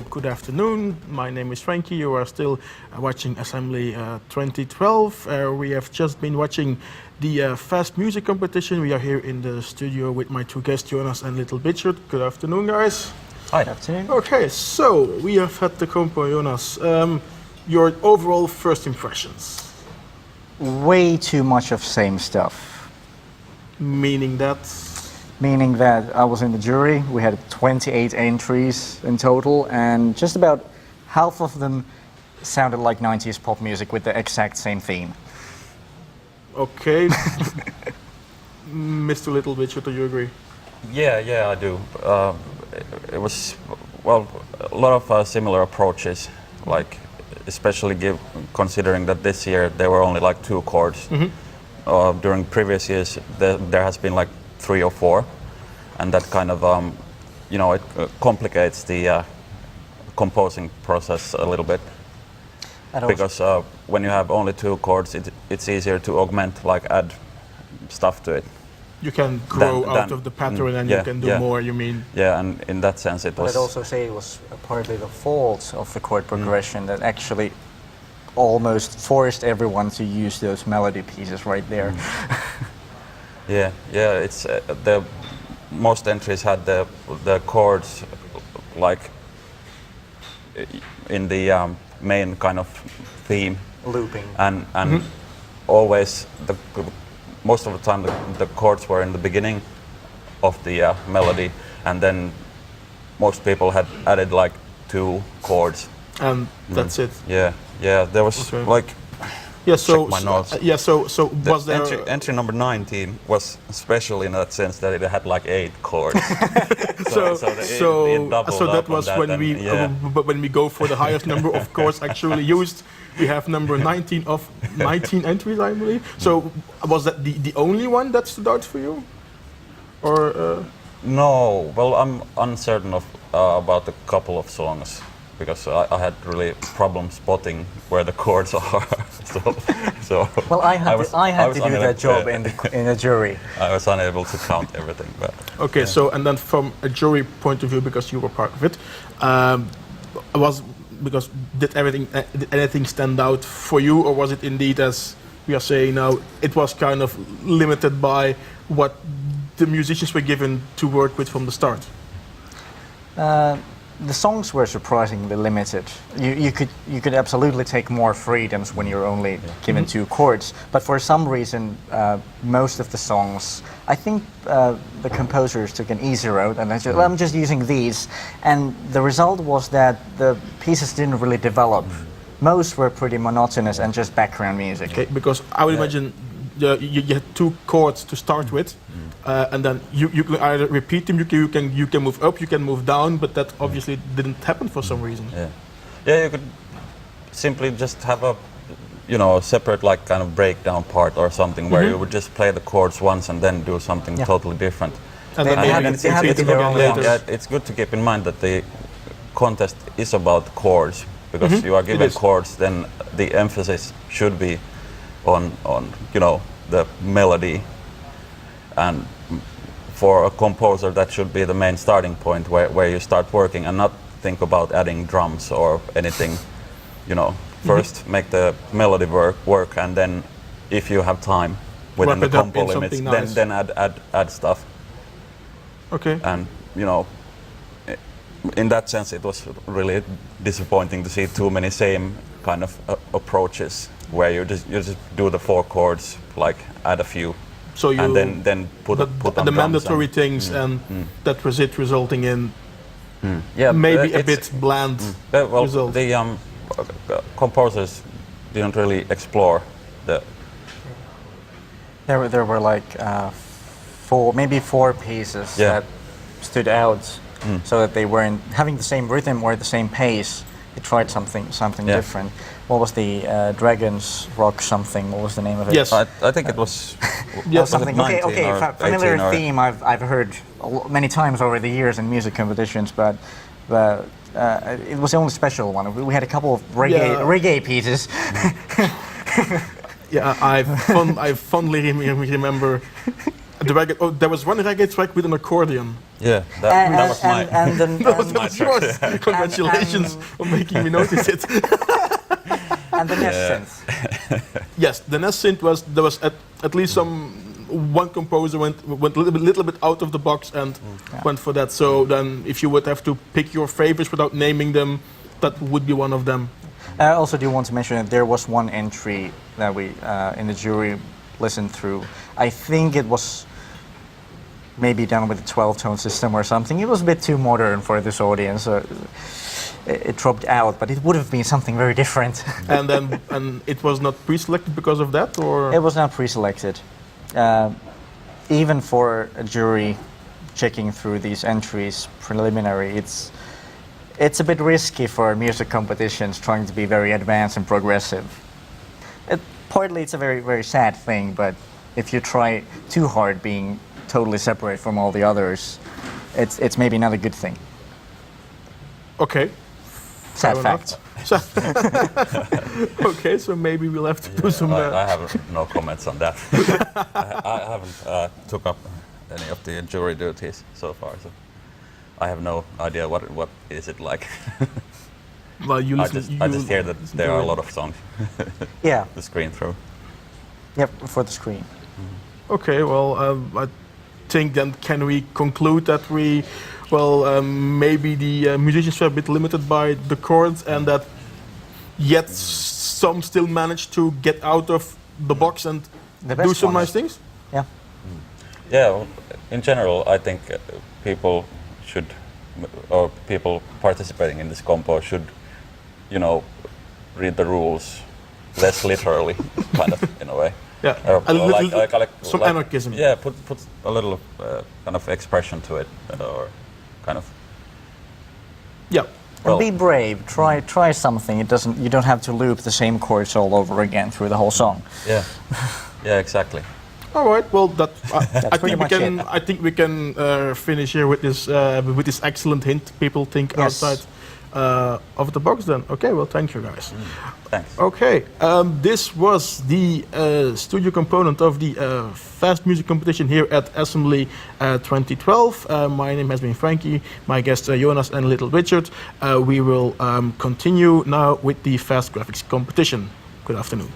good afternoon. My name is Frankie. You are still watching Assembly 2012. We have just been watching the Fast Music competition. We are here in the studio with my two guests, Jonas and Little Bitchard. Good afternoon, guys. Hi. Good afternoon. Okay, so we have had the compo, Jonas. Your overall first impressions? Way too much of same stuff. Meaning that? Meaning that I was in the jury. We had 28 entries in total, and just about half of them sounded like 90s pop music with the exact same theme. Okay. Mr. Little Bitchard, do you agree? Yeah, I do. It was, well, a lot of similar approaches, like especially considering that this year there were only like 2 chords. Mm-hmm. During previous years there has been like 3 or 4, and that kind of it complicates the composing process a little bit, because when you have only 2 chords it's easier to augment, like add stuff to it. You can grow out of the pattern and you can do more, you mean? Yeah, and in that sense it was... But I'd also say it was partly the fault of the chord progression that actually almost forced everyone to use those melody pieces right there. Yeah, it's the most entries had the chords like in the main kind of theme. Looping. And always most of the time the chords were in the beginning of the melody, and then most people had added like 2 chords. And that's it. Yeah, there was like... Yeah, so my notes. Was there... Entry number 19 was special in that sense that it had like 8 chords. so that was when when we go for the highest number of chords actually used, we have number 19 of 19 entries, I believe. So was that the only one that stood out for you? Or No, well, I'm uncertain about a couple of songs, because I had really problem spotting where the chords are. Well, I had to do that job in a jury. I was unable to count everything. But okay, so and then from a jury point of view, because you were part of it, did anything stand out for you, or was it indeed, as we are saying now, it was kind of limited by what the musicians were given to work with from the start? The songs were surprisingly limited. You could absolutely take more freedoms when you're only given 2 chords, but for some reason most of the songs, I think the composers took an easy road, and I'm just using these, and the result was that the pieces didn't really develop. Most were pretty monotonous and just background music. Okay, because I would imagine you had 2 chords to start with, and then you can either repeat them, you can move up, you can move down, but that obviously didn't happen for some reason. Yeah, you could simply just have a separate like kind of breakdown part or something where you would just play the chords once and then do something totally different. It's good to keep in mind that the contest is about chords, because you are given chords, then the emphasis should be on the melody, and for a composer that should be the main starting point where you start working, and not think about adding drums or anything. First make the melody work, and then if you have time within the compo limits, then add stuff. Okay. And in that sense it was really disappointing to see too many same kind of approaches, where you just do the 4 chords, like add a few, so you and then put on the mandatory things, and that was it, resulting in maybe a bit bland result. The composers didn't really explore the... There were like 4 pieces that stood out, so that they weren't having the same rhythm or the same pace. They tried something different. What was the Dragons Rock something? What was the name of it? Yes, I think it was something. Okay, familiar theme I've heard many times over the years in music competitions, but it was the only special one. We had a couple of reggae pieces. Yeah, I fondly remember There was one reggae track with an accordion. Yeah, that was my. and then, That was yours. Congratulations on making me notice it. and the Nest Yeah. synth. Yes, the Nest synth there was at least one composer went a little bit out of the box and went for that. So then, if you would have to pick your favorites without naming them, that would be one of them. I also do want to mention that there was one entry that we in the jury listened through. I think it was maybe done with a 12-tone system or something. It was a bit too modern for this audience. So it dropped out, but it would have been something very different. And it was not pre-selected because of that, or It was not pre-selected. Even for a jury checking through these entries preliminary, it's a bit risky for music competitions trying to be very advanced and progressive. Partly it's a very, very sad thing, but if you try too hard being totally separate from all the others, it's maybe not a good thing. okay. Sad Fair fact. Okay, so maybe we'll have to do some. I have no comments on that. I haven't took up any of the jury duties so far, so I have no idea what is it like. Well, you I listen. just hear that there are a lot of songs Yeah. to screen through. Yep, for the screen. Okay, well, I think then can we conclude that maybe the musicians were a bit limited by the chords, and that yet some still managed to get out of the box and The best do some ones. nice things. Yeah. Yeah, well, in general, I think people should, or people participating in this compo should, read the rules less literally, kind of, in a way. Yeah, some anarchism. Yeah, put a little kind of expression to it, or kind of. Yeah. Well, And be brave. Try something. You don't have to loop the same chords all over again through the whole song. Yeah, yeah, exactly. All right. Well, I pretty think we much can. it. I think we can finish here with this excellent hint. People think Yes. outside of the box. Then, okay. Well, thank you guys. Thanks. Okay. This was the studio component of the Fast Music Competition here at Assembly 2012. My name has been Frankie. My guests Jonas and Little Richard. We will continue now with the Fast Graphics Competition. Good afternoon.